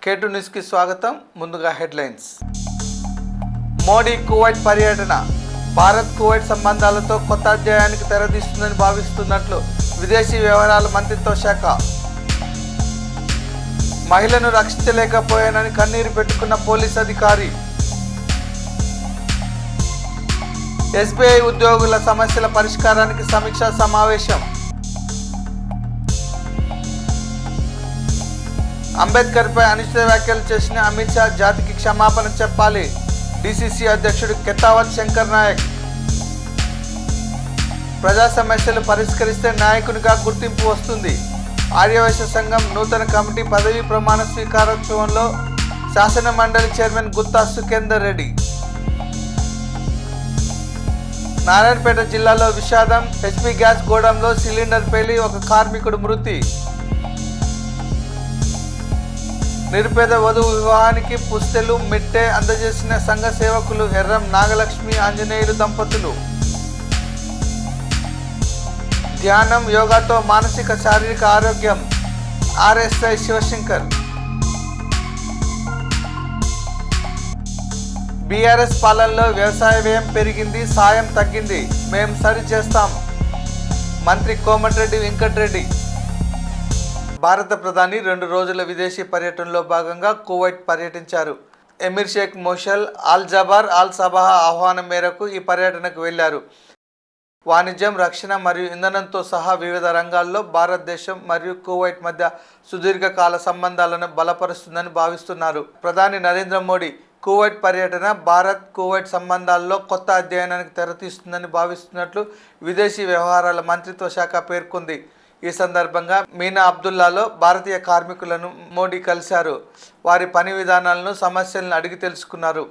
K2 news కి స్వాగతం. ముందుగా హెడ్లైన్స్. మోడీ కువైట్ పర్యటన భారత్ కువైట్ సంబంధాలతో కొత్త అధ్యాయానికి తెరదీస్తుందని భావిస్తున్నట్లు విదేశీ వ్యవహారాల మంత్రిత్వ శాఖ. మహిళను రక్షించలేకపోయానని కన్నీరు పెట్టుకున్న పోలీస్ అధికారి. ఎస్బీఐ ఉద్యోగుల సమస్యల పరిష్కారానికి సమీక్షా సమావేశం. అంబేద్కర్పై అనుచిత వ్యాఖ్యలు చేసిన అమిత్ షా జాతికి క్షమాపణ చెప్పాలి. డీసీసీ అధ్యక్షుడు కెతావత్ శంకర్ నాయక్. ప్రజా సమస్యలు పరిష్కరిస్తే నాయకునిగా గుర్తింపు వస్తుంది. ఆర్యవైశ్య సంఘం నూతన కమిటీ పదవీ ప్రమాణ స్వీకారోత్సవంలో శాసన మండలి చైర్మన్ గుత్తా సుఖేందర్ రెడ్డి. నారాయణపేట జిల్లాలో విషాదం. హెచ్పీ గ్యాస్ గోడంలో సిలిండర్ పేలి ఒక కార్మికుడు మృతి. నిరుపేద వధువు వివాహానికి పుస్తెలు మిట్టె అందజేసిన సంఘ సేవకులు ఎర్రం నాగలక్ష్మి ఆంజనేయులు దంపతులు. ధ్యానం యోగాతో మానసిక శారీరక ఆరోగ్యం. ఆర్ఎస్ఐ శివశంకర్. బీఆర్ఎస్ పాలనలో వ్యవసాయ వ్యయం పెరిగింది, సాయం తగ్గింది, మేం సరి చేస్తాం. మంత్రి కోమటిరెడ్డి వెంకటరెడ్డి. భారత ప్రధాని 2 రోజుల విదేశీ పర్యటనలో భాగంగా కువైట్ పర్యటించారు. ఎమిర్ షేక్ మోషల్ అల్ జబార్ అల్ సబాహ్ ఆహ్వానం మేరకు ఈ పర్యటనకు వెళ్లారు. వాణిజ్యం, రక్షణ మరియు ఇంధనంతో సహా వివిధ రంగాల్లో భారతదేశం మరియు కువైట్ మధ్య సుదీర్ఘకాల సంబంధాలను బలపరుస్తుందని భావిస్తున్నారు. ప్రధాని నరేంద్ర మోడీ కువైట్ పర్యటన భారత్ కువైట్ సంబంధాల్లో కొత్త అధ్యయనానికి తెరతీస్తుందని భావిస్తున్నట్లు విదేశీ వ్యవహారాల మంత్రిత్వ శాఖ పేర్కొంది. ఈ సందర్భంగా మీనా అబ్దుల్లాలో భారతీయ కార్మికులను మోడీ కలిశారు. వారి పని విధానాలను, సమస్యలను అడిగి తెలుసుకున్నారు.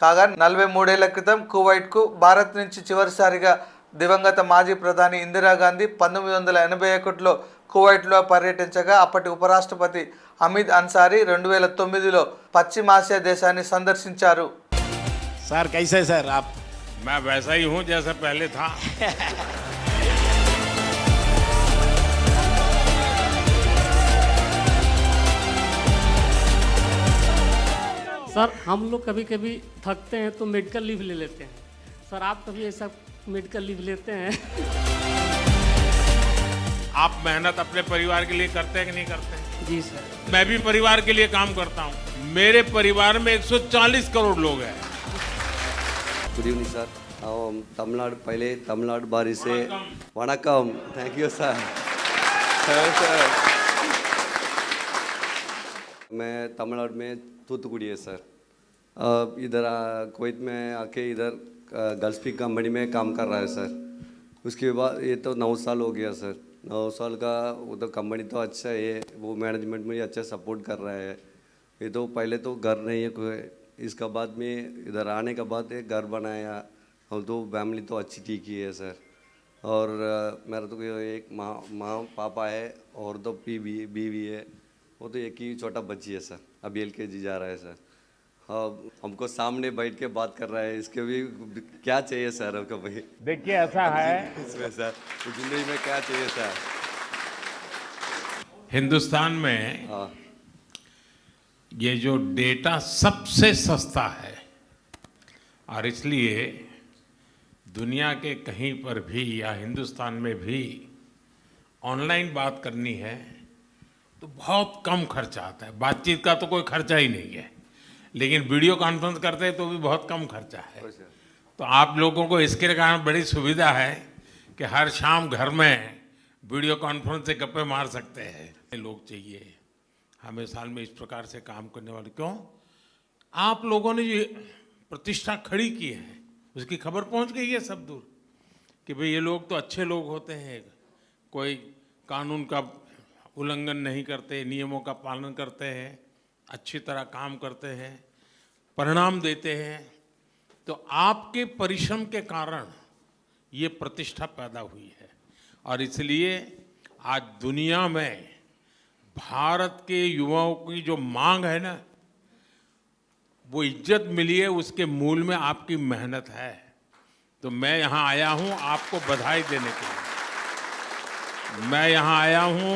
కాగా 43 ఏళ్ల క్రితం కువైట్కు భారత్ నుంచి చివరిసారిగా దివంగత మాజీ ప్రధాని ఇందిరాగాంధీ 1981లో కువైట్లో పర్యటించగా అప్పటి ఉపరాష్ట్రపతి హమీద్ అన్సారీ 2009లో పశ్చిమాసియా దేశాన్ని సందర్శించారు. सर कैसे सर आप? मैं वैसा ही हूँ जैसा पहले था. सर हम लोग कभी कभी थकते हैं तो मेडिकल लीव ले लेते हैं. सर आप कभी ऐसा मेडिकल लीव लेते हैं? आप मेहनत अपने परिवार के लिए करते हैं कि नहीं करते हैं? जी सर. मैं भी परिवार के लिए काम करता हूँ. मेरे परिवार में 140 करोड़ लोग हैं. Good evening sir. तमिलनाडु पहले तमिलनाडु बारी से वणक्कम. Thank you sir. सर मैं तमिलनाडु में तूतुकुड़ी है सर. इधर कुवैत में आके इधर गल्फी कंपनी में काम कर रहा है सर. उसके बाद ये तो 9 साल हो गया सर. 9 साल का वो तो कंपनी तो अच्छा है, वो मैनेजमेंट में अच्छा सपोर्ट कर रहा है. ये तो पहले तो घर नहीं है कोई. इसका बाद में इधर आने के बाद एक घर बनाया. हम तो फैमिली तो अच्छी ठीक ही है सर. और मेरा तो एक माँ पापा है और तो बीवी है. वो तो एक ही छोटा बच्ची है सर. अभी LKG जा रहा है सर. हाँ, हमको सामने बैठ के बात कर रहा है. इसके भी क्या चाहिए सर हमको भाई? देखिए ऐसा है, इसमें सर जिंदगी में क्या चाहिए सर? हिंदुस्तान में हाँ ये जो डेटा सबसे सस्ता है और इसलिए दुनिया के कहीं पर भी या हिंदुस्तान में भी ऑनलाइन बात करनी है तो बहुत कम खर्चा आता है. बातचीत का तो कोई खर्चा ही नहीं है, लेकिन वीडियो कॉन्फ्रेंस करते हैं तो भी बहुत कम खर्चा है. तो आप लोगों को इसके कारण बड़ी सुविधा है कि हर शाम घर में वीडियो कॉन्फ्रेंस से गप्पे मार सकते हैं. लोग चाहिए हमें साल में इस प्रकार से काम करने वाले. क्यों? आप लोगों ने ये प्रतिष्ठा खड़ी की है, उसकी खबर पहुंच गई है सब दूर कि भाई ये लोग तो अच्छे लोग होते हैं, कोई कानून का उल्लंघन नहीं करते, नियमों का पालन करते हैं, अच्छी तरह काम करते हैं, परिणाम देते हैं. तो आपके परिश्रम के कारण ये प्रतिष्ठा पैदा हुई है और इसलिए आज दुनिया में भारत के युवाओं की जो मांग है ना, वो इज्जत मिली है, उसके मूल में आपकी मेहनत है. तो मैं यहाँ आया हूँ आपको बधाई देने के लिए. मैं यहाँ आया हूँ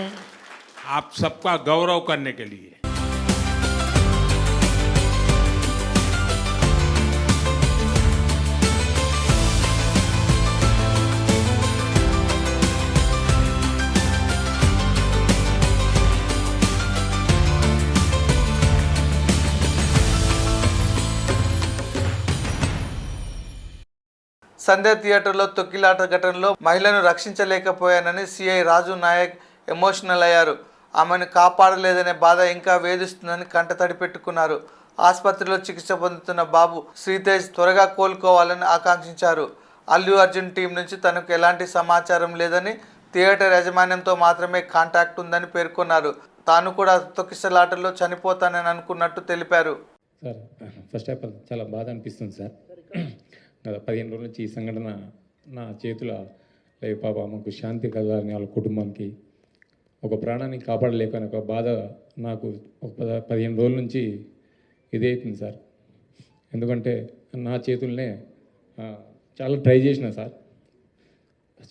आप सबका गौरव करने के लिए. సంధ్య థియేటర్లో తొక్కిలాట ఘటనలో మహిళను రక్షించలేకపోయానని సిఐ రాజు నాయక్ ఎమోషనల్ అయ్యారు. ఆమెను కాపాడలేదనే బాధ ఇంకా వేధిస్తుందని కంటతడి పెట్టుకున్నారు. ఆసుపత్రిలో చికిత్స పొందుతున్న బాబు శ్రీతేజ్ త్వరగా కోలుకోవాలని ఆకాంక్షించారు. అల్లు అర్జున్ టీం నుంచి తనకు ఎలాంటి సమాచారం లేదని, థియేటర్ యాజమాన్యంతో మాత్రమే కాంటాక్ట్ ఉందని పేర్కొన్నారు. తాను కూడా తొక్కిసలాటలో చనిపోతానని అనుకున్నట్టు తెలిపారు. సార్, ఫస్ట్ ఆఫ్ ఆల్ చాలా బాధ అనిపిస్తుంది సార్. గత 15 రోజుల నుంచి ఈ సంఘటన నా చేతిలో లేదు. పాప మాకు శాంతి కలగాలని, వాళ్ళ కుటుంబానికి ఒక ప్రాణాన్ని కాపాడలేకని ఒక బాధ నాకు ఒక 15 రోజుల నుంచి ఇదే అవుతుంది సార్. ఎందుకంటే నా చేతుల్నే చాలా ట్రై చేసిన సార్.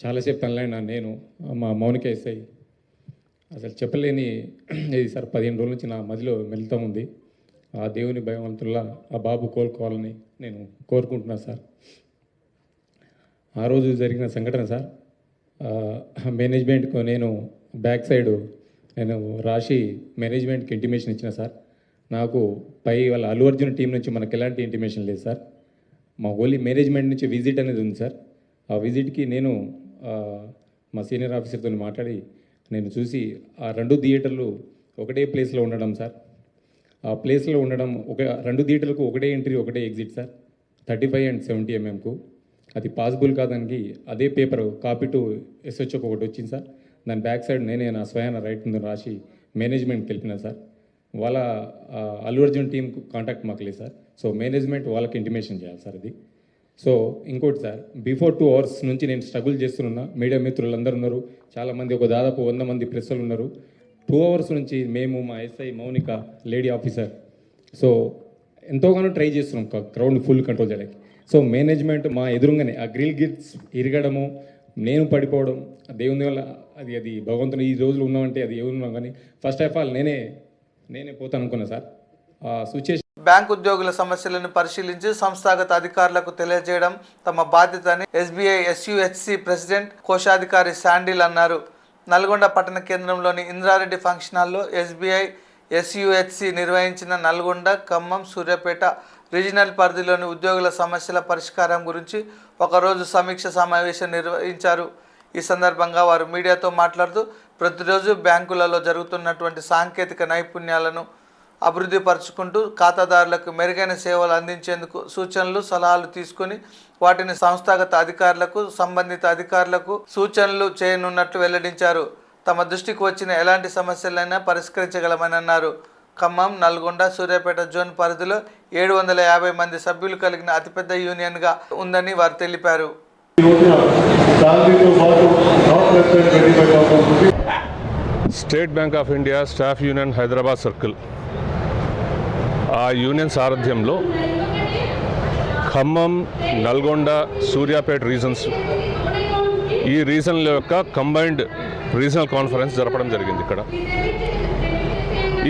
చాలాసేపు తనలైనా నేను మా మౌనిక ఎస్ఐ అసలు చెప్పలేని ఇది సార్. 15 రోజుల నుంచి నా మదిలో మెలుతూ ఉంది. ఆ దేవుని భయవంతుల్లా ఆ బాబు కోలుకోవాలని నేను కోరుకుంటున్నా సార్. ఆ రోజు జరిగిన సంఘటన సార్, మేనేజ్మెంట్కు నేను బ్యాక్ సైడ్ నేను రాసి మేనేజ్మెంట్కి ఇంటిమేషన్ ఇచ్చిన సార్. నాకు పై వాళ్ళ అల్లు అర్జున్ టీం నుంచి మనకు ఎలాంటి ఇంటిమేషన్ లేదు సార్. మా ఓన్లీ మేనేజ్మెంట్ నుంచి విజిట్ అనేది ఉంది సార్. ఆ విజిట్కి నేను మా సీనియర్ ఆఫీసర్తో మాట్లాడి నేను చూసి ఆ 2 థియేటర్లు ఒకటే ప్లేస్లో ఉండడం సార్. ఆ ప్లేస్లో ఉండడం 2 థియేటర్లకు ఒకటే ఎంట్రీ ఒకటే ఎగ్జిట్ సార్. 35 and 70 mm అది పాసిబుల్ కాదానికి అదే పేపర్ కాపీ టు SHOకి ఒకటి వచ్చింది సార్. దాని బ్యాక్ సైడ్ నేనే నా స్వయాన రైట్ ముందు రాసి మేనేజ్మెంట్కి తెలిపిన సార్. వాళ్ళ అల్లు అర్జున్ టీంకు కాంటాక్ట్ మాకు లేదు సార్. సో మేనేజ్మెంట్ వాళ్ళకి ఇంటిమేషన్ చేయాలి సార్ అది. సో ఇంకోటి సార్, బిఫోర్ 2 hours నుంచి నేను స్ట్రగుల్ చేస్తున్నా. మీడియా మిత్రులందరూ ఉన్నారు, చాలామంది, ఒక దాదాపు 100 మంది ప్రెస్సులు ఉన్నారు. 2 hours నుంచి మేము, మా SI Mounika lady officer, so ఎంతోగానో ట్రై చేస్తున్నాం క్రౌడ్ ఫుల్ కంట్రోల్ చేయడానికి. సో మేనేజ్మెంట్ మా ఎదురుగానే ఆ గ్రిల్ గిట్స్ ఇరగడము, నేను పడిపోవడం, దేవుని వల్ల అది భగవంతుని ఈ రోజులు ఉన్నామంటే అది ఎవరున్నాం. కానీ ఫస్ట్ ఆఫ్ ఆల్ నేనే పోతాను అనుకున్నా సార్. ఆ సిచ్యుయేషన్ బ్యాంక్ ఉద్యోగుల సమస్యలను పరిశీలించి సంస్థాగత అధికారులకు తెలియజేయడం తమ బాధ్యత అని SBI SUHC ప్రెసిడెంట్ కోశాధికారి శాండిల్ అన్నారు. నల్గొండ పట్టణ కేంద్రంలోని ఇంద్రారెడ్డి ఫంక్షన్ హాల్లో SBI SUHC నిర్వహించిన నల్గొండ, ఖమ్మం, సూర్యాపేట రీజనల్ పరిధిలోని ఉద్యోగుల సమస్యల పరిష్కారం గురించి ఒకరోజు సమీక్ష సమావేశం నిర్వహించారు. ఈ సందర్భంగా వారు మీడియాతో మాట్లాడుతూ ప్రతిరోజు బ్యాంకులలో జరుగుతున్నటువంటి సాంకేతిక నైపుణ్యాలను అభివృద్ధి పరుచుకుంటూ ఖాతాదారులకు మెరుగైన సేవలు అందించేందుకు సూచనలు, సలహాలు తీసుకుని వాటిని సంస్థాగత అధికారులకు, సంబంధిత అధికారులకు సూచనలు చేయనున్నట్లు వెల్లడించారు. తమ దృష్టికి వచ్చిన ఎలాంటి సమస్యలైనా పరిష్కరించగలమని అన్నారు. ఖమ్మం, నల్గొండ, సూర్యాపేట జోన్ పరిధిలో 750 మంది సభ్యులు కలిగిన అతిపెద్ద యూనియన్గా ఉందని వారు తెలిపారు. State bank of India staff union Hyderabad circle, ఆ యూనియన్ సారథ్యంలో ఖమ్మం, నల్గొండ, సూర్యాపేట రీజన్స్, ఈ రీజన్ల యొక్క కంబైన్డ్ రీజనల్ కాన్ఫరెన్స్ జరపడం జరిగింది. ఇక్కడ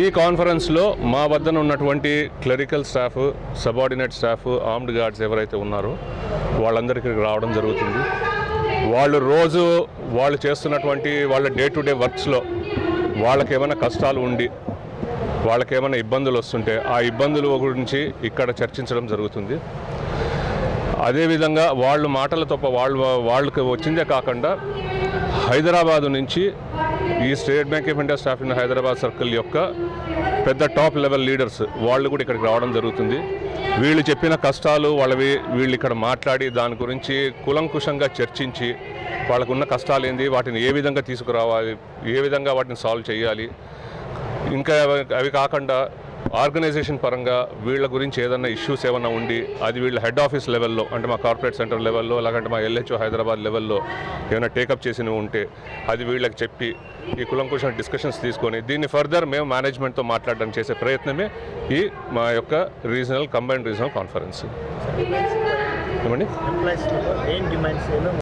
ఈ కాన్ఫరెన్స్లో మా వద్దన ఉన్నటువంటి clerical staff, subordinate staff, armed guards ఎవరైతే ఉన్నారో వాళ్ళందరికీ రావడం జరుగుతుంది. వాళ్ళు చేస్తున్నటువంటి వాళ్ళ డే టు డే వర్క్స్లో వాళ్ళకేమైనా కష్టాలు ఉండి, వాళ్ళకేమైనా ఇబ్బందులు వస్తుంటే ఆ ఇబ్బందుల గురించి ఇక్కడ చర్చించడం జరుగుతుంది. అదేవిధంగా వాళ్ళ మాటలతో వాళ్ళకి వచ్చిందే కాకుండా హైదరాబాదు నుంచి ఈ state bank of India staff in Hyderabad circle యొక్క పెద్ద టాప్ లెవెల్ లీడర్స్ వాళ్ళు కూడా ఇక్కడికి రావడం జరుగుతుంది. వీళ్ళు చెప్పిన కష్టాలు వీళ్ళు ఇక్కడ మాట్లాడి దాని గురించి కులంకుశంగా చర్చించి వాళ్ళకున్న కష్టాలు ఏంది, వాటిని ఏ విధంగా తీసుకురావాలి, ఏ విధంగా వాటిని సాల్వ్ చేయాలి, ఇంకా అవి కాకుండా ఆర్గనైజేషన్ పరంగా వీళ్ళ గురించి ఏదైనా ఇష్యూస్ ఏమైనా ఉండి అది వీళ్ళ హెడ్ ఆఫీస్ లెవెల్లో, అంటే మా కార్పొరేట్ సెంటర్ లెవెల్లో, లేకంటే మా LHO హైదరాబాద్ లెవెల్లో ఏమైనా టేకప్ చేసినవి ఉంటే అది వీళ్ళకి చెప్పి ఈ కులంకుశ డిస్కషన్స్ తీసుకొని దీన్ని ఫర్దర్ మేము మేనేజ్మెంట్తో మాట్లాడడానికి చేసే ప్రయత్నమే ఈ మా యొక్క కంబైన్డ్ రీజనల్ కాన్ఫరెన్స్. ఏమండి,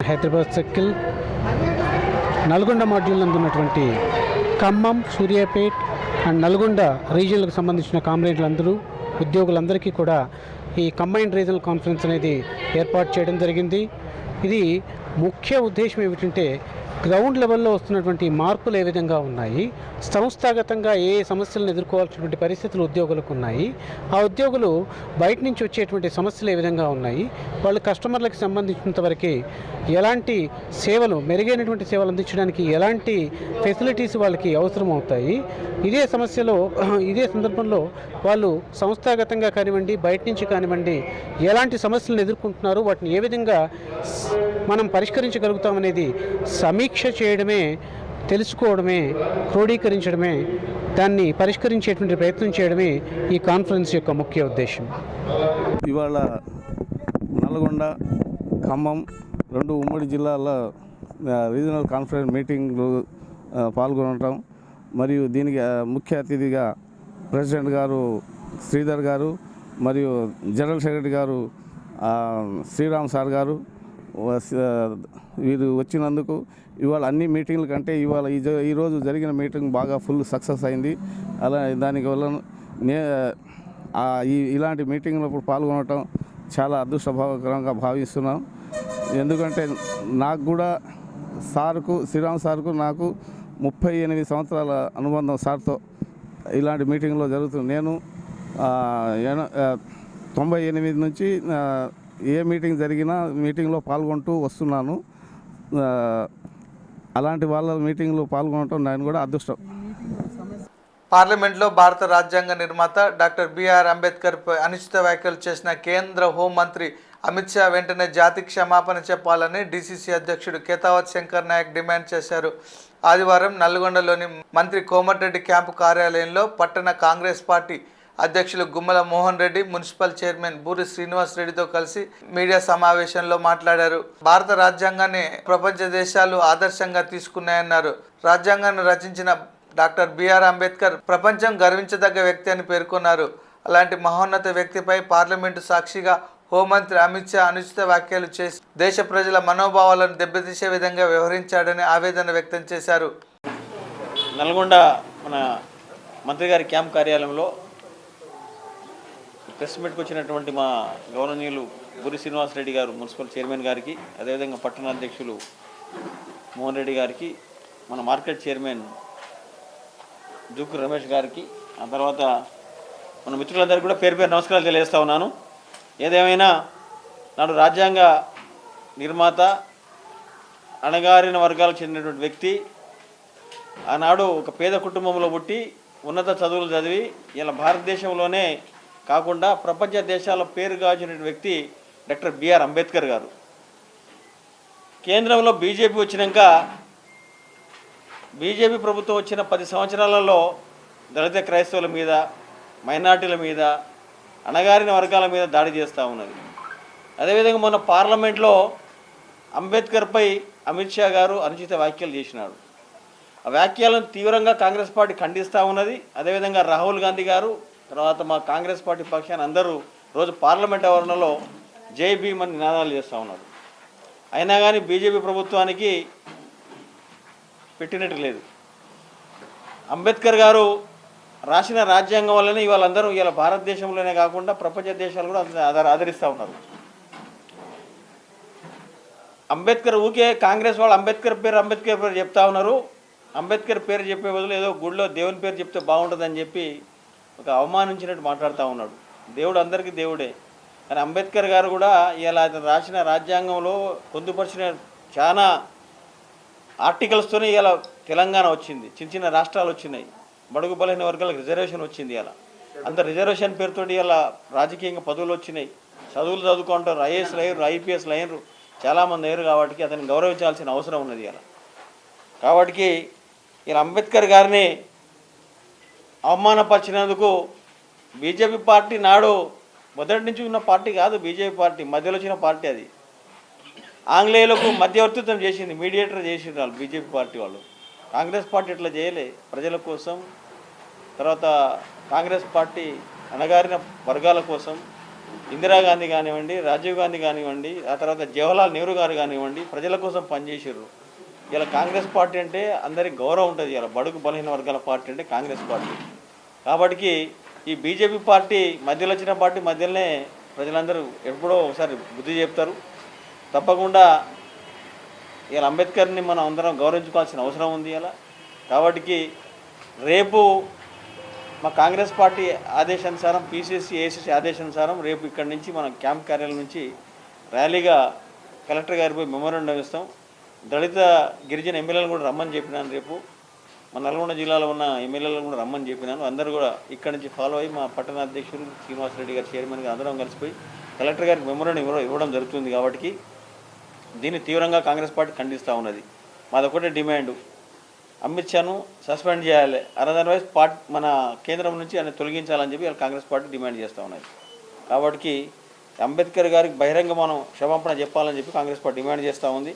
హైదరాబాద్ సర్కిల్ నల్గొండ మాడ్యూల్ అందున్నటువంటి ఖమ్మం, సూర్యాపేట్ అండ్ నల్గొండ రీజియన్లకు సంబంధించిన కామ్రేడ్లందరూ, ఉద్యోగులందరికీ కూడా ఈ కంబైన్డ్ రీజనల్ కాన్ఫరెన్స్ అనేది ఏర్పాటు చేయడం జరిగింది. ఇది ముఖ్య ఉద్దేశం ఏమిటంటే గ్రౌండ్ లెవెల్లో వస్తున్నటువంటి మార్పులు ఏ విధంగా ఉన్నాయి, సంస్థాగతంగా ఏ సమస్యలను ఎదుర్కోవాల్సినటువంటి పరిస్థితులు ఉద్యోగులకు ఉన్నాయి, ఆ ఉద్యోగులు బయట నుంచి వచ్చేటువంటి సమస్యలు ఏ విధంగా ఉన్నాయి, వాళ్ళు కస్టమర్లకు సంబంధించినంతవరకు ఎలాంటి సేవలు, మెరుగైనటువంటి సేవలు అందించడానికి ఎలాంటి ఫెసిలిటీస్ వాళ్ళకి అవసరం అవుతాయి, ఇదే సందర్భంలో వాళ్ళు సంస్థాగతంగా కానివ్వండి, బయట నుంచి కానివ్వండి ఎలాంటి సమస్యలను ఎదుర్కొంటున్నారు, వాటిని ఏ విధంగా మనం పరిష్కరించగలుగుతామనేది సమీక్ష చేయడమే, తెలుసుకోవడమే, క్రోడీకరించడమే, దాన్ని పరిష్కరించేటువంటి ప్రయత్నం చేయడమే ఈ కాన్ఫరెన్స్ యొక్క ముఖ్య ఉద్దేశం. ఇవాళ నల్గొండ, ఖమ్మం రెండు ఉమ్మడి జిల్లాల రీజనల్ కాన్ఫరెన్స్ మీటింగ్లు పాల్గొనటం మరియు దీనికి ముఖ్య అతిథిగా ప్రెసిడెంట్ గారు శ్రీధర్ గారు మరియు జనరల్ సెక్రటరీ గారు శ్రీరామ్ సార్ గారు వీరు వచ్చినందుకు ఇవాళ అన్ని మీటింగ్ల కంటే ఇవాళ ఈరోజు జరిగిన మీటింగ్ బాగా ఫుల్ సక్సెస్ అయింది. అలా దానివల్ల ఇలాంటి మీటింగ్లప్పుడు పాల్గొనటం చాలా అదృష్టభావకరంగా భావిస్తున్నాం. ఎందుకంటే నాకు కూడా శ్రీరామ్ సార్కు నాకు 38 సంవత్సరాల అనుబంధం సార్తో ఇలాంటి మీటింగ్లో జరుగుతుంది. నేను 98 నుంచి ఏ మీటింగ్ జరిగినా మీటింగ్లో పాల్గొంటూ వస్తున్నాను. అలాంటి వాళ్ళ మీటింగ్లో పాల్గొనడం నేను కూడా అదృష్టం. పార్లమెంట్లో భారత రాజ్యాంగ నిర్మాత డాక్టర్ బిఆర్ అంబేద్కర్ పై అనుచిత వ్యాఖ్యలు చేసిన కేంద్ర హోంమంత్రి అమిత్ షా వెంటనే జాతికి క్షమాపణ చెప్పాలని డీసీసీ అధ్యక్షుడు కేతావత్ శంకర్ నాయక్ డిమాండ్ చేశారు. ఆదివారం నల్గొండలోని మంత్రి కోమటిరెడ్డి క్యాంపు కార్యాలయంలో పట్టణ కాంగ్రెస్ పార్టీ అధ్యక్షులు గుమ్మల మోహన్ రెడ్డి, మున్సిపల్ చైర్మన్ బూరి శ్రీనివాస్ రెడ్డితో కలిసి మీడియా సమావేశంలో మాట్లాడారు. భారత రాజ్యాంగాన్ని ప్రపంచ దేశాలు ఆదర్శంగా తీసుకున్నాయన్నారు. రాజ్యాంగాన్ని రచించిన డాక్టర్ బిఆర్ అంబేద్కర్ ప్రపంచం గర్వించదగ్గ వ్యక్తి అని పేర్కొన్నారు. అలాంటి మహోన్నత వ్యక్తిపై పార్లమెంటు సాక్షిగా హోంమంత్రి అమిత్ షా అనుచిత వ్యాఖ్యలు చేసి దేశ ప్రజల మనోభావాలను దెబ్బతీసే విధంగా వ్యవహరించాడని ఆవేదన వ్యక్తం చేశారు. నల్గొండ మన మంత్రి గారి క్యాంప్ కార్యాలయంలో ప్రెస్ మీట్కి వచ్చినటువంటి మా గౌరవనీయులు బూరి శ్రీనివాస్ రెడ్డి గారు మున్సిపల్ చైర్మన్ గారికి, అదేవిధంగా పట్టణ అధ్యక్షులు మోహన్ రెడ్డి గారికి, మన మార్కెట్ చైర్మన్ జూకు రమేష్ గారికి, ఆ తర్వాత మన మిత్రులందరికీ కూడా పేరు పేరు నమస్కారాలు తెలియజేస్తా ఉన్నాను. ఏదేమైనా నాడు రాజ్యాంగ నిర్మాత, అణగారిన వర్గాలకు చెందినటువంటి వ్యక్తి, ఆనాడు ఒక పేద కుటుంబంలో పుట్టి ఉన్నత చదువులు చదివి ఇలా భారతదేశంలోనే కాకుండా ప్రపంచ దేశాల పేరుగాంచిన వ్యక్తి డాక్టర్ బిఆర్ అంబేద్కర్ గారు. కేంద్రంలో బీజేపీ వచ్చినాక బీజేపీ ప్రభుత్వం వచ్చిన 10 సంవత్సరాలలో దళిత క్రైస్తవుల మీద, మైనార్టీల మీద, అణగారిన వర్గాల మీద దాడి చేస్తూ ఉన్నది. అదేవిధంగా మొన్న పార్లమెంట్లో అంబేద్కర్పై అమిత్ షా గారు అనుచిత వ్యాఖ్యలు చేసినాడు. ఆ వ్యాఖ్యలను తీవ్రంగా కాంగ్రెస్ పార్టీ ఖండిస్తూ ఉన్నది. అదేవిధంగా రాహుల్ గాంధీ గారు, తర్వాత మా కాంగ్రెస్ పార్టీ పక్షాన్ని అందరూ రోజు పార్లమెంట్ ఆవరణలో జై భీమ్ అని నినాదాలు చేస్తూ ఉన్నారు. అయినా కానీ బీజేపీ ప్రభుత్వానికి పెట్టినట్టు లేదు. అంబేద్కర్ గారు రాసిన రాజ్యాంగం వల్లనే ఇవాళ అందరూ ఇవాళ భారతదేశంలోనే కాకుండా ప్రపంచ దేశాలు కూడా ఆదరిస్తూ ఉన్నారు. అంబేద్కర్ ఊకే కాంగ్రెస్ వాళ్ళు అంబేద్కర్ పేరు చెప్తా ఉన్నారు. అంబేద్కర్ పేరు చెప్పే బదులు ఏదో గుడిలో దేవుని పేరు చెప్తే బాగుంటుందని చెప్పి ఒక అవమానించినట్టు మాట్లాడుతూ ఉన్నాడు. దేవుడు అందరికీ దేవుడే, కానీ అంబేద్కర్ గారు కూడా ఇలా రాసిన రాజ్యాంగంలో పొందుపరిచిన చాలా ఆర్టికల్స్తోనే ఇలా తెలంగాణ వచ్చింది, చిన్న చిన్న రాష్ట్రాలు వచ్చినాయి, బడుగు బలహీన వర్గాలకు రిజర్వేషన్ వచ్చింది. ఇలా అంత రిజర్వేషన్ పేరుతో ఇలా రాజకీయంగా పదవులు వచ్చినాయి. చదువులు చదువుకుంటారు, ఐఏఎస్లు అయ్యారు, ఐపీఎస్లు అయ్యారు, చాలామంది అయ్యారు. కాబట్టి అతన్ని గౌరవించాల్సిన అవసరం ఉన్నది. ఇలా కాబట్టి ఇలా అంబేద్కర్ గారిని అవమానపరిచినందుకు బీజేపీ పార్టీ నాడు మొదటి నుంచి ఉన్న పార్టీ కాదు. బీజేపీ పార్టీ మధ్యలో వచ్చిన పార్టీ. అది ఆంగ్లేయులకు మధ్యవర్తిత్వం చేసింది, మీడియేటర్ చేసింది వాళ్ళు బీజేపీ పార్టీ వాళ్ళు. కాంగ్రెస్ పార్టీ ఇట్లా చేయలే. ప్రజల కోసం, తర్వాత కాంగ్రెస్ పార్టీ అణగారిన వర్గాల కోసం ఇందిరాగాంధీ కానివ్వండి, రాజీవ్ గాంధీ కానివ్వండి, ఆ తర్వాత జవహర్లాల్ నెహ్రూ గారు కానివ్వండి, ప్రజల కోసం పనిచేసారు. ఇలా కాంగ్రెస్ పార్టీ అంటే అందరికి గౌరవం ఉంటుంది. ఇలా బడుగు బలహీన వర్గాల పార్టీ అంటే కాంగ్రెస్ పార్టీ. కాబట్టి ఈ బీజేపీ పార్టీ మధ్యలో వచ్చిన పార్టీ మధ్యలోనే ప్రజలందరూ ఎప్పుడో ఒకసారి బుద్ధి చెప్తారు. తప్పకుండా ఇలా అంబేద్కర్ని మనం అందరం గౌరవించుకోవాల్సిన అవసరం ఉంది ఇలా. కాబట్టి రేపు మా కాంగ్రెస్ పార్టీ ఆదేశానుసారం పిసిసి ఏఐసిసి ఆదేశానుసారం రేపు ఇక్కడి నుంచి మనం క్యాంప్ కార్యాలయం నుంచి ర్యాలీగా కలెక్టర్ గారిపై మెమోరాండం ఇస్తాం. దళిత గిరిజన ఎమ్మెల్యేలను కూడా రమ్మని చెప్పినాను. రేపు మన నల్గొండ జిల్లాలో ఉన్న ఎమ్మెల్యేలను కూడా రమ్మని చెప్పినాను. అందరూ కూడా ఇక్కడి నుంచి ఫాలో అయ్యి మా పట్టణ అధ్యక్షుడు శ్రీనివాసరెడ్డి గారు చైర్మన్గా అందరం కలిసిపోయి కలెక్టర్ గారికి మెమోరాండం ఇవ్వడం జరుగుతుంది. కాబట్టి దీన్ని తీవ్రంగా కాంగ్రెస్ పార్టీ ఖండిస్తూ ఉన్నది. మాదొకటే డిమాండు, అమిత్ షాను సస్పెండ్ చేయాలి, అదర్వైజ్ మన కేంద్రం నుంచి ఆయన తొలగించాలని చెప్పి కాంగ్రెస్ పార్టీ డిమాండ్ చేస్తూ ఉన్నది. కాబట్టి అంబేద్కర్ గారికి బహిరంగ మనం క్షమాపణ చెప్పాలని చెప్పి కాంగ్రెస్ పార్టీ డిమాండ్ చేస్తూ ఉంది.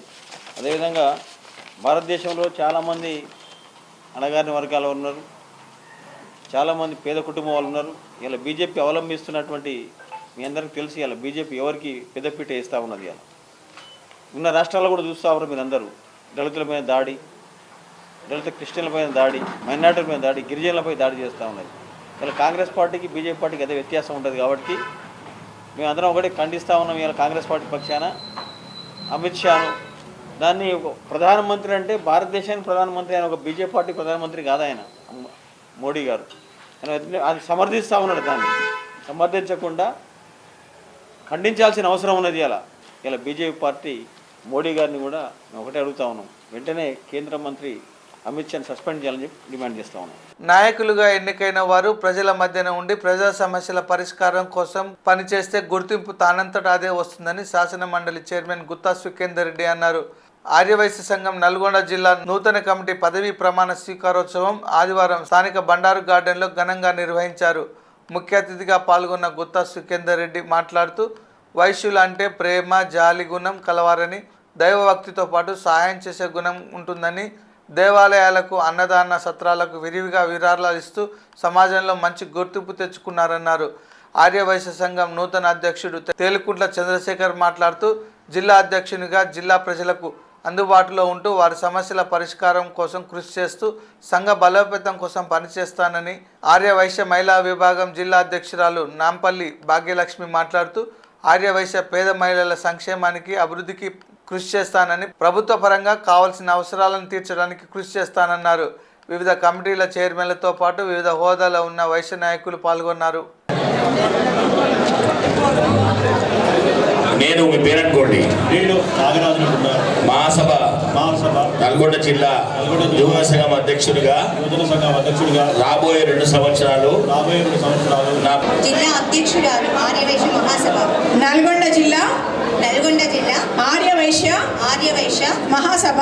అదేవిధంగా భారతదేశంలో చాలామంది అణగారిన వర్గాలు ఉన్నారు, చాలామంది పేద కుటుంబం వాళ్ళు ఉన్నారు. ఇలా బీజేపీ అవలంబిస్తున్నటువంటి మీ అందరికీ తెలిసి ఇలా బీజేపీ ఎవరికి పెద్దపీట వేస్తూ ఉన్నది. ఇలా ఉన్న రాష్ట్రాల్లో కూడా చూస్తూ ఉన్నారు మీరు అందరూ. దళితుల మీద దాడి, దళిత క్రిస్టియన్లపైన దాడి, మైనార్టీలపైన దాడి, గిరిజనులపై దాడి చేస్తూ ఉన్నది. ఇలా కాంగ్రెస్ పార్టీకి బీజేపీ పార్టీకి అదే వ్యత్యాసం ఉంటుంది. కాబట్టి మేమందరం ఒకటి ఖండిస్తూ ఉన్నాం. ఇలా కాంగ్రెస్ పార్టీ పక్షాన అమిత్ షాను దాన్ని ప్రధానమంత్రి అంటే భారతదేశానికి ప్రధానమంత్రి ఆయన ఒక బీజేపీ పార్టీ ప్రధానమంత్రి కాదు ఆయన మోడీ గారు. అది సమర్థిస్తూ ఉన్నాడు. దాన్ని సమర్థించకుండా ఖండించాల్సిన అవసరం ఉన్నది. ఇలా బీజేపీ పార్టీ మోడీ గారిని కూడా మేము ఒకటే అడుగుతా ఉన్నాం, వెంటనే కేంద్ర మంత్రి అమిత్ షాని సస్పెండ్ చేయాలని చెప్పి డిమాండ్ చేస్తూ ఉన్నాం. నాయకులుగా ఎన్నికైన వారు ప్రజల మధ్యన ఉండి ప్రజా సమస్యల పరిష్కారం కోసం పనిచేస్తే గుర్తింపు తానంతటా అదే వస్తుందని శాసన మండలి చైర్మన్ గుత్తా సుఖేందర్ రెడ్డి అన్నారు. ఆర్యవైశ్య సంఘం నల్గొండ జిల్లా నూతన కమిటీ పదవీ ప్రమాణ స్వీకారోత్సవం ఆదివారం స్థానిక బండారు గార్డెన్లో ఘనంగా నిర్వహించారు. ముఖ్య అతిథిగా పాల్గొన్న గుత్తా సుఖేందర్ రెడ్డి మాట్లాడుతూ వైశ్యులు అంటే ప్రేమ, జాలి గుణం కలవారని, దైవభక్తితో పాటు సహాయం చేసే గుణం ఉంటుందని, దేవాలయాలకు, అన్నదాన సత్రాలకు విరివిగా విరాళాలు ఇస్తూ సమాజంలో మంచి గుర్తింపు తెచ్చుకున్నారన్నారు. ఆర్యవైశ్య సంఘం నూతన అధ్యక్షుడు తేలుకుంట్ల చంద్రశేఖర్ మాట్లాడుతూ జిల్లా అధ్యక్షునిగా జిల్లా ప్రజలకు అందుబాటులో ఉంటూ వారి సమస్యల పరిష్కారం కోసం కృషి చేస్తూ సంఘ బలోపేతం కోసం పనిచేస్తానని, ఆర్యవైశ్య మహిళా విభాగం జిల్లా అధ్యక్షురాలు నాంపల్లి భాగ్యలక్ష్మి మాట్లాడుతూ ఆర్యవైశ్య పేద మహిళల సంక్షేమానికి, అభివృద్ధికి కృషి చేస్తానని, ప్రభుత్వ పరంగా కావాల్సిన అవసరాలను తీర్చడానికి కృషి చేస్తానన్నారు. వివిధ కమిటీల చైర్మన్లతో పాటు వివిధ హోదాలో ఉన్న వైశ్య నాయకులు పాల్గొన్నారు. నేను మీ పేరనుకోండి, నేను మహాసభ నల్గొండ జిల్లా యువజన సంఘం అధ్యక్షుడిగా రాబోయే 2 సంవత్సరాలు జిల్లా అధ్యక్షురాలు ఆర్యవైశ్య మహాసభ నల్గొండ జిల్లా ఆర్యవైశ్య మహాసభ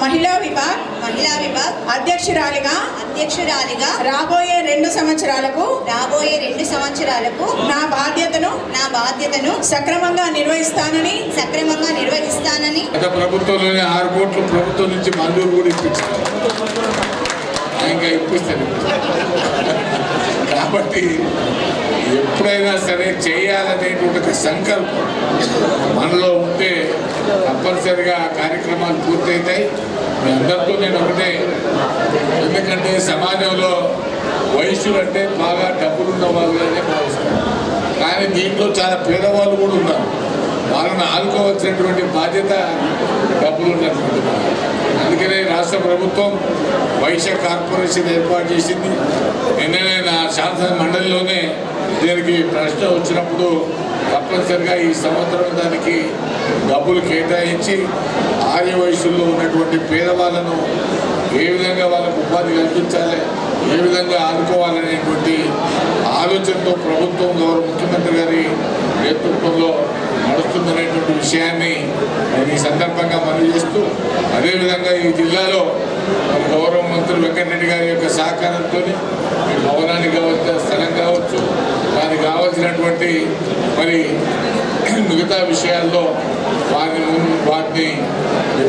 మహిళా విభాగ్ అధ్యక్షురాలిగా రాబోయే 2 సంవత్సరాలకు నా బాధ్యతను సక్రమంగా నిర్వహిస్తానని గత ప్రభుత్వంలోనే 6 కోట్లు ప్రభుత్వం నుంచి మంజూరు కూడా ఇప్పించారు, ఇంకా ఇప్పిస్తారు. కాబట్టి ఎప్పుడైనా సరే చేయాలనేటువంటి ఒక సంకల్పం మనలో ఉంటే తప్పనిసరిగా కార్యక్రమాలు పూర్తవుతాయి. మీ అందరితో నేను ఒకటే, ఎందుకంటే సమాజంలో వయస్సులు అంటే బాగా డబ్బులున్న వాళ్ళనే భావిస్తారు, కానీ దీంట్లో చాలా పేదవాళ్ళు కూడా ఉన్నారు. వాళ్ళని ఆదుకోవాల్సినటువంటి బాధ్యత డబ్బులు ఉన్నటువంటి. అందుకనే రాష్ట్ర ప్రభుత్వం వైశ్య కార్పొరేషన్ ఏర్పాటు చేసింది. నిన్ననే నా శాసన మండలిలోనే దీనికి ప్రశ్న వచ్చినప్పుడు తప్పనిసరిగా ఈ సంవత్సరం దానికి డబ్బులు కేటాయించి ఆర్య వయసుల్లో ఉన్నటువంటి పేదవాళ్ళను ఏ విధంగా వాళ్ళకు ఉపాధి కల్పించాలి, ఏ విధంగా ఆదుకోవాలనేటువంటి ఆలోచనతో ప్రభుత్వం గౌరవ ముఖ్యమంత్రి గారి నేతృత్వంలో నడుస్తుందనేటువంటి విషయాన్ని నేను ఈ సందర్భంగా మనవి చేస్తూ, అదేవిధంగా ఈ జిల్లాలో గౌరవ మంత్రి వెంకటరెడ్డి గారి యొక్క సహకారంతో ఈ భవనానికి కావాల్సిన స్థలం కావచ్చు, దానికి కావాల్సినటువంటి మరి మిగతా విషయాల్లో వాటిని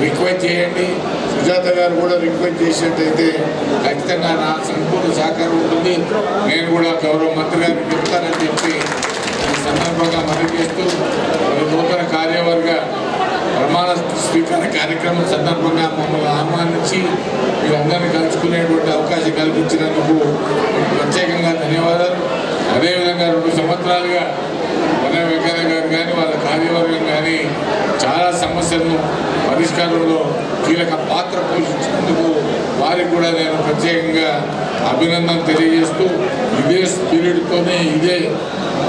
రిక్వెస్ట్ చేయండి. సుజాత గారు కూడా రిక్వెస్ట్ చేసినట్టయితే ఖచ్చితంగా నా సంపూర్ణ సహకారం ఉంటుంది. నేను కూడా గౌరవ మంత్రి గారికి చెప్తానని చెప్పి ఈ సందర్భంగా మనవి చేస్తూ, నూతన కార్యవర్గ ప్రమాణ స్వీకార కార్యక్రమం సందర్భంగా మమ్మల్ని ఆహ్వానించి మీరందరినీ కలుసుకునేటువంటి అవకాశం కల్పించినందుకు ప్రత్యేకంగా ధన్యవాదాలు. అదేవిధంగా 2 సంవత్సరాలుగా వెంకయ్య గారు కానీ వాళ్ళ కార్యవర్గం కానీ చాలా సమస్యలను పరిష్కారంలో కీలక పాత్ర పోషించినందుకు వారికి కూడా నేను ప్రత్యేకంగా అభినందన తెలియజేస్తూ ఇదే స్పిరిట్తోనే ఇదే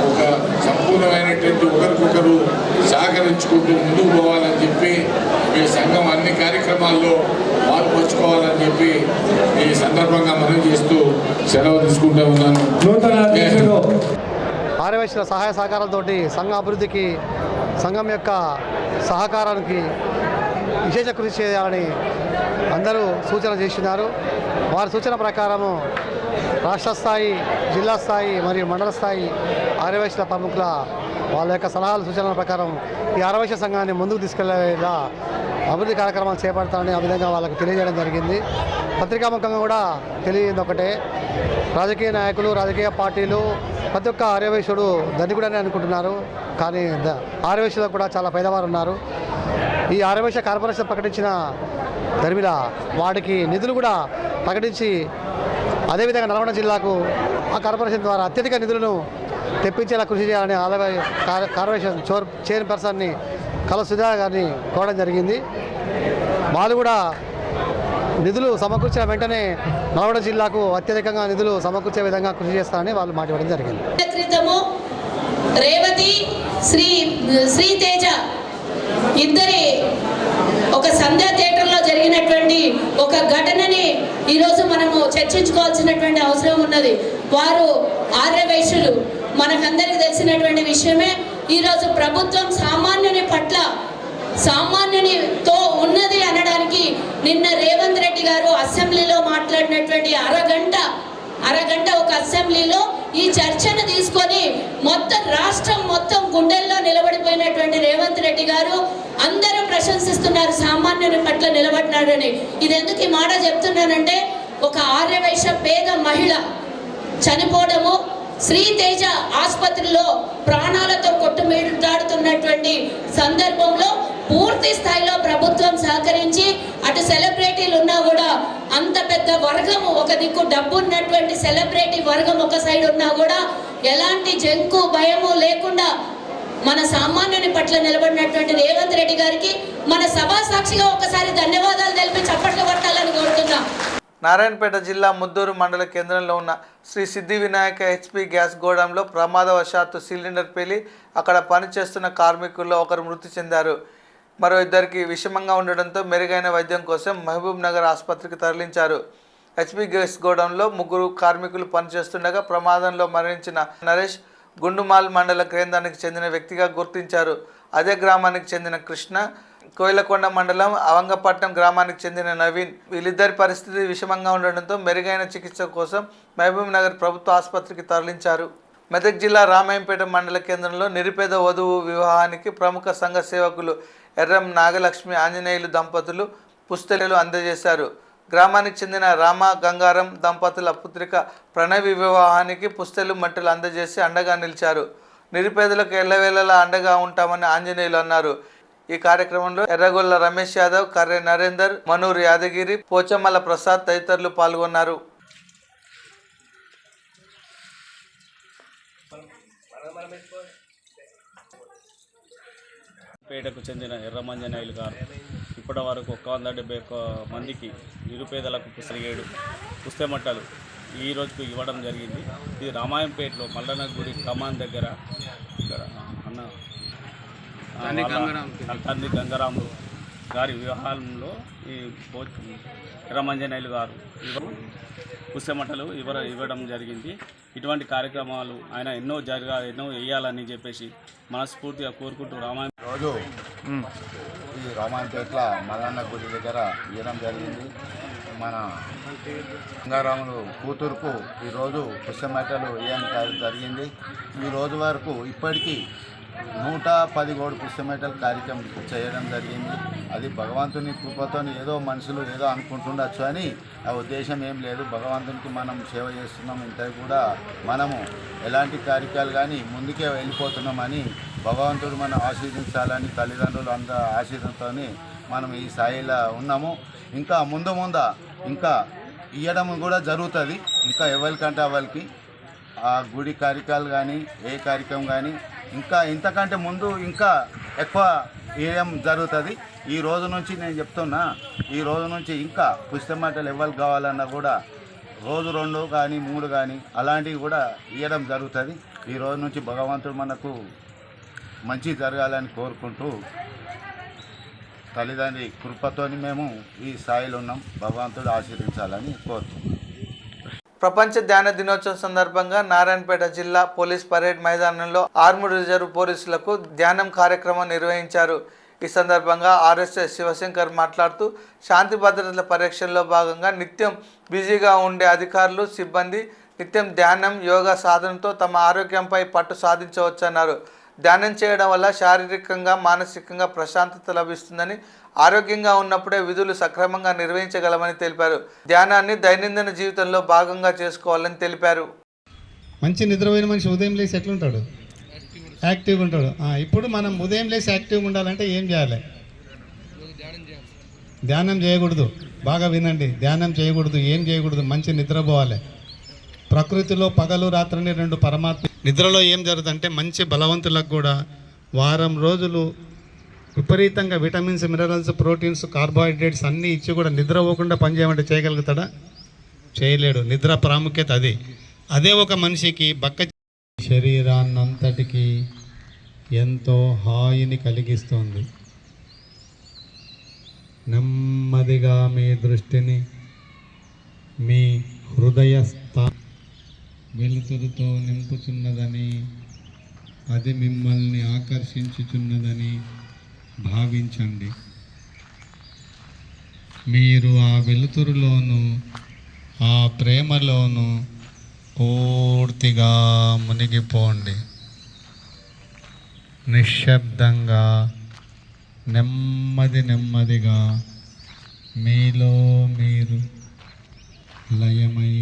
ఒక సంపూర్ణమైనటువంటి ఒకరికొకరు సహకరించుకుంటూ ముందుకు పోవాలని చెప్పి మీ సంఘం అన్ని కార్యక్రమాల్లో పాల్పంచుకోవాలని చెప్పి ఈ సందర్భంగా మనం చేస్తూ సెలవు తీసుకుంటూ ఉన్నాను. ఆర్యవైశ్యుల సహాయ సహకారాలతో సంఘ అభివృద్ధికి సంఘం యొక్క సహకారానికి విశేష కృషి చేయాలని అందరూ సూచన చేస్తున్నారు. వారి సూచన ప్రకారము రాష్ట్ర స్థాయి, జిల్లా స్థాయి మరియు మండల స్థాయి ఆర్యవైశ్యుల ప్రముఖుల వాళ్ళ యొక్క సలహాల సూచనల ప్రకారం ఈ ఆర్యవైశ్య సంఘాన్ని ముందుకు తీసుకెళ్లేలా అభివృద్ధి కార్యక్రమాలు చేపడతారని ఆ విధంగా వాళ్ళకు తెలియజేయడం జరిగింది. పత్రికాముఖంగా కూడా తెలియదు ఒకటే, రాజకీయ నాయకులు, రాజకీయ పార్టీలు ప్రతి ఒక్క ఆర్యవైశ్యుడు ధనికుడని అనుకుంటున్నారు. కానీ ఆర్యవైశ్యులు కూడా చాలా పేదవారు ఉన్నారు. ఈ ఆర్యవైశ్య కార్పొరేషన్ ప్రకటించిన ధర్మిల వాటికి నిధులు కూడా ప్రకటించి అదేవిధంగా నల్గొండ జిల్లాకు ఆ కార్పొరేషన్ ద్వారా అత్యధిక నిధులను తెప్పించేలా కృషి చేయాలని కార్పొరేషన్ చైర్పర్సన్ని కల సుధా గారిని కోరడం జరిగింది. వాళ్ళు కూడా నిధులు సమకూర్చిన వెంటనే నల్గొండ జిల్లాకు అత్యధికంగా నిధులు సమకూర్చే విధంగా కృషి చేస్తారని వాళ్ళు మాట్లాడడం జరిగింది. రేవతి శ్రీతేజ ఇద్దరి ఒక సంధ్యా థియేటర్లో జరిగినటువంటి ఒక ఘటనని ఈరోజు మనము చర్చించుకోవాల్సినటువంటి అవసరం ఉన్నది. వారు ఆర్యవైశ్యులు, మనకందరికీ తెలిసినటువంటి విషయమే. ఈరోజు ప్రభుత్వం సామాన్యునితో ఉన్నది అనడానికి నిన్న రేవంత్ రెడ్డి గారు అసెంబ్లీలో మాట్లాడినటువంటి అరగంట ఒక అసెంబ్లీలో ఈ చర్చను తీసుకొని మొత్తం రాష్ట్రం మొత్తం గుండెల్లో నిలబడిపోయినటువంటి రేవంత్ రెడ్డి గారు అందరూ ప్రశంసిస్తున్నారు సామాన్యుని పట్ల నిలబడినాడని. ఇది ఎందుకు ఈ మాట చెప్తున్నానంటే, ఒక ఆర్యవైశ్య పేద మహిళ చనిపోవడము, శ్రీతేజ ఆసుపత్రిలో ప్రాణాలతో కొట్టుమిట్టాడుతున్నటువంటి సందర్భంలో పూర్తి స్థాయిలో ప్రభుత్వం సహకరించి అటు సెలబ్రిటీలు ఉన్నా కూడా అంత పెద్ద వర్గము ఒక దిక్కు డబ్బు ఉన్నటువంటి సెలబ్రిటీ వర్గం ఒక సైడ్ ఉన్నా కూడా ఎలాంటి జంకు భయము లేకుండా మన సామాన్యుని పట్ల నిలబడినటువంటి రేవంత్ రెడ్డి గారికి మన సభా సాక్షిగా ఒకసారి ధన్యవాదాలు తెలిపి చప్పట్లు కొట్టాలని కోరుతున్నాం. నారాయణపేట జిల్లా ముద్దూరు మండల కేంద్రంలో ఉన్న శ్రీ సిద్ధి వినాయక హెచ్పి గ్యాస్ గోడౌన్లో ప్రమాదవశాత్తు సిలిండర్ పేలి అక్కడ పనిచేస్తున్న కార్మికుల్లో ఒకరు మృతి చెందారు. మరో ఇద్దరికి విషమంగా ఉండడంతో మెరుగైన వైద్యం కోసం మహబూబ్ నగర్ ఆసుపత్రికి తరలించారు. హెచ్పి గ్యాస్ గోడౌన్లో 3 కార్మికులు పనిచేస్తుండగా ప్రమాదంలో మరణించిన నరేష్ గుండుమాల్ మండల కేంద్రానికి చెందిన వ్యక్తిగా గుర్తించారు. అదే గ్రామానికి చెందిన కృష్ణ, కోయిలకొండ మండలం అవంగపట్నం గ్రామానికి చెందిన నవీన్. వీళ్ళిద్దరి పరిస్థితి విషమంగా ఉండడంతో మెరుగైన చికిత్స కోసం మహబూబ్ నగర్ ప్రభుత్వ ఆసుపత్రికి తరలించారు. మెదక్ జిల్లా రామాయంపేట మండల కేంద్రంలో నిరుపేద వధువు వివాహానికి ప్రముఖ సంఘ సేవకులు ఎర్రం నాగలక్ష్మి ఆంజనేయులు దంపతులు పుస్తెలు అందజేశారు. గ్రామానికి చెందిన రామ గంగారం దంపతుల పుత్రిక ప్రణవి వివాహానికి పుస్తెలు మట్టెలు అందజేసి అండగా నిలిచారు. నిరుపేదలకు ఎల్లవేళలా అండగా ఉంటామని ఆంజనేయులు అన్నారు. ఈ కార్యక్రమంలో ఎర్రగొల్ల రమేష్ యాదవ్, కర్రె నరేందర్, మనూరు యాదగిరి, పోచమ్మల ప్రసాద్ తదితరులు పాల్గొన్నారు. పేటకు చెందిన ఎర్రమంజనాయులు గారు ఇప్పటి వరకు 170 మందికి నిరుపేదలకు పుస్తమట్టలు ఈ రోజుకు ఇవ్వడం జరిగింది. ఇది రామాయంపేటలో మల్లన్న గుడి కమాన్ దగ్గర ఇక్కడ తండ్రి గంగారాములు గారి వివాహంలో ఈ ఎర్రమంజనాయులు గారు పుస్తమట్టలు ఇవ్వడం జరిగింది. ఇటువంటి కార్యక్రమాలు ఆయన ఎన్నో వేయాలని చెప్పేసి మనస్ఫూర్తిగా కోరుకుంటూ రోజు ఈ రామాయంపేటలో మల్లన్న గుడి దగ్గర ఇవ్వడం జరిగింది. మన గంగారాములు కూతురుకు ఈరోజు పుస్తమట్టలు ఇవ్వడం జరిగింది. ఈ రోజు వరకు ఇప్పటికీ 110 పుస్తమట్టలు కార్యక్రమం చేయడం జరిగింది. అది భగవంతుని కృపతో ఏదో మనుషులు ఏదో అనుకుంటుండొచ్చు అని ఆ ఉద్దేశం ఏం లేదు. భగవంతునికి మనం సేవ చేస్తున్నాం, ఇంత కూడా మనము ఎలాంటి కార్యక్రమాలు కానీ ముందుకే వెళ్ళిపోతున్నామని భగవంతుడు మనం ఆశీర్వదించాలని తల్లిదండ్రులు అంత ఆశీర్వదంతో మనం ఈ స్థాయిలో ఉన్నాము. ఇంకా ముందు ఇంకా ఇవ్వడం కూడా జరుగుతుంది. ఇంకా ఎవరికంటే ఎవరికి ఆ గుడి కార్యక్రమాలు కానీ ఏ కార్యక్రమం కానీ ఇంకా ఇంతకంటే ముందు ఇంకా ఎక్కువ వేయడం జరుగుతుంది. ఈ రోజు నుంచి నేను చెప్తున్నా, ఈ రోజు నుంచి ఇంకా పుస్తమట్టలు ఎవరికి కావాలన్నా కూడా రోజు 2 కానీ 3 కానీ అలాంటివి కూడా ఇవ్వడం జరుగుతుంది. ఈ రోజు నుంచి భగవంతుడు మనకు మంచి జరగాలని కోరుకుంటూ తల్లిదండ్రి కృపతోని మేము ఈ స్థాయిలో ఉన్నాం. భగవంతుడు ఆశీర్వదించాలని కోరుతున్నాం. ప్రపంచ ధ్యాన దినోత్సవం సందర్భంగా నారాయణపేట జిల్లా పోలీస్ పరేడ్ మైదానంలో ఆర్మూర్ రిజర్వ్ పోలీసులకు ధ్యానం కార్యక్రమం నిర్వహించారు. ఈ సందర్భంగా ఆర్ఎస్ఎస్ శివశంకర్ మాట్లాడుతూ శాంతి భద్రతల పరీక్షల్లో భాగంగా నిత్యం బిజీగా ఉండే అధికారులు సిబ్బంది నిత్యం ధ్యానం యోగా సాధనతో తమ ఆరోగ్యంపై పట్టు సాధించవచ్చన్నారు. ధ్యానం చేయడం వల్ల శారీరకంగా మానసికంగా ప్రశాంతత లభిస్తుందని, ఆరోగ్యంగా ఉన్నప్పుడే విధులు సక్రమంగా నిర్వహించగలమని తెలిపారు. ధ్యానాన్ని దైనందిన జీవితంలో భాగంగా చేసుకోవాలని తెలిపారు. మంచి నిద్రపోయిన మనిషి ఉదయం లేచి ఎట్లుంటాడు? యాక్టివ్గా ఉంటాడు. ఇప్పుడు మనం ఉదయం లేచి యాక్టివ్గా ఉండాలంటే ఏం చేయాలి? ధ్యానం చేయకూడదు. బాగా వినండి, ధ్యానం చేయకూడదు. ఏం చేయకూడదు? మంచి నిద్రపోవాలి. ప్రకృతిలో పగలు రాత్రిని 2 పరమాత్మ. నిద్రలో ఏం జరుగుతుందంటే మంచి బలవంతులకు కూడా వారం రోజులు విపరీతంగా విటమిన్స్, మినరల్స్, ప్రోటీన్స్, కార్బోహైడ్రేట్స్ అన్నీ ఇచ్చి కూడా నిద్ర పోకుండా పనిచేయమంటే చేయగలుగుతాడా? చేయలేడు. నిద్ర ప్రాముఖ్యత అది. అదే ఒక మనిషికి బక్క శరీరాన్నంతటికి ఎంతో హాయిని కలిగిస్తుంది. నెమ్మదిగా మీ దృష్టిని మీ హృదయ వెలుతురుతో నింపుచున్నదని, అది మిమ్మల్ని ఆకర్షించుచున్నదని భావించండి. మీరు ఆ వెలుతురులోనూ ఆ ప్రేమలోనూ పూర్తిగా మునిగిపోండి. నిశ్శబ్దంగా నెమ్మదిగా మీలో మీరు లయమై.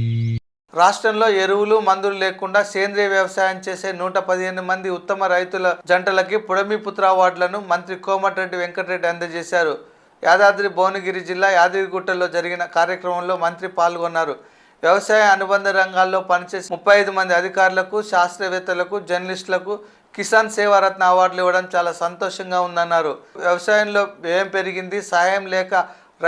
రాష్ట్రంలో ఎరువులు మందులు లేకుండా సేంద్రీయ వ్యవసాయం చేసే 115 మంది ఉత్తమ రైతుల జంటలకి పుడమిపుత్ర అవార్డులను మంత్రి కోమటిరెడ్డి వెంకటరెడ్డి అందజేశారు. యాదాద్రి భువనగిరి జిల్లా యాదగిరిగుట్టలో జరిగిన కార్యక్రమంలో మంత్రి పాల్గొన్నారు. వ్యవసాయ అనుబంధ రంగాల్లో పనిచేసే 35 మంది అధికారులకు, శాస్త్రవేత్తలకు, జర్నలిస్టులకు కిసాన్ సేవారత్న అవార్డులు ఇవ్వడం చాలా సంతోషంగా ఉందన్నారు. వ్యవసాయంలో వ్యయం పెరిగింది, సహాయం లేక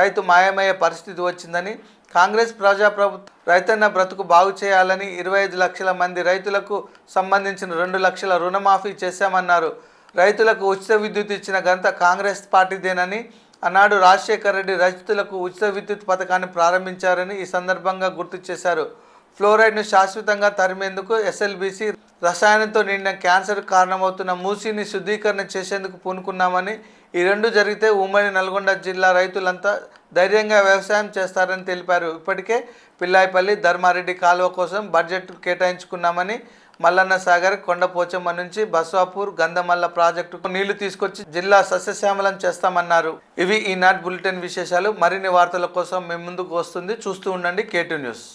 రైతు మాయమయ్యే పరిస్థితి వచ్చిందని, కాంగ్రెస్ ప్రజాప్రభుత్వం రైతన్న బ్రతుకు బాగు చేయాలని 25 లక్షల మంది రైతులకు సంబంధించిన 2 లక్షల రుణమాఫీ చేశామన్నారు. రైతులకు ఉచిత విద్యుత్ ఇచ్చిన ఘనత కాంగ్రెస్ పార్టీదేనని అన్నాడు. రాజశేఖర్ రెడ్డి రైతులకు ఉచిత విద్యుత్ పథకాన్ని ప్రారంభించారని ఈ సందర్భంగా గుర్తు చేశారు. ఫ్లోరైడ్ను శాశ్వతంగా తరిమేందుకు ఎస్ఎల్బీసీ రసాయనంతో నిండిన క్యాన్సర్ కారణమవుతున్న మూసీని శుద్ధీకరణ చేసేందుకు పూనుకున్నామని, ఈ 2 జరిగితే ఉమ్మడి నల్గొండ జిల్లా రైతులంతా ధైర్యంగా వ్యవసాయం చేస్తారని తెలిపారు. ఇప్పటికే పిల్లాయిపల్లి, ధర్మారెడ్డి కాలువ కోసం బడ్జెట్ కేటాయించుకున్నామని, మల్లన్న సాగర్, కొండపోచమ్మ నుంచి బస్వాపూర్, గంధమల్ల ప్రాజెక్టుకు నీళ్లు తీసుకొచ్చి జిల్లా సస్యశ్యామలం చేస్తామన్నారు. ఇవి ఈనాటి బులెటిన్ విశేషాలు. మరిన్ని వార్తల కోసం మేము ముందుకు వస్తుంది. చూస్తూ ఉండండి K2 న్యూస్.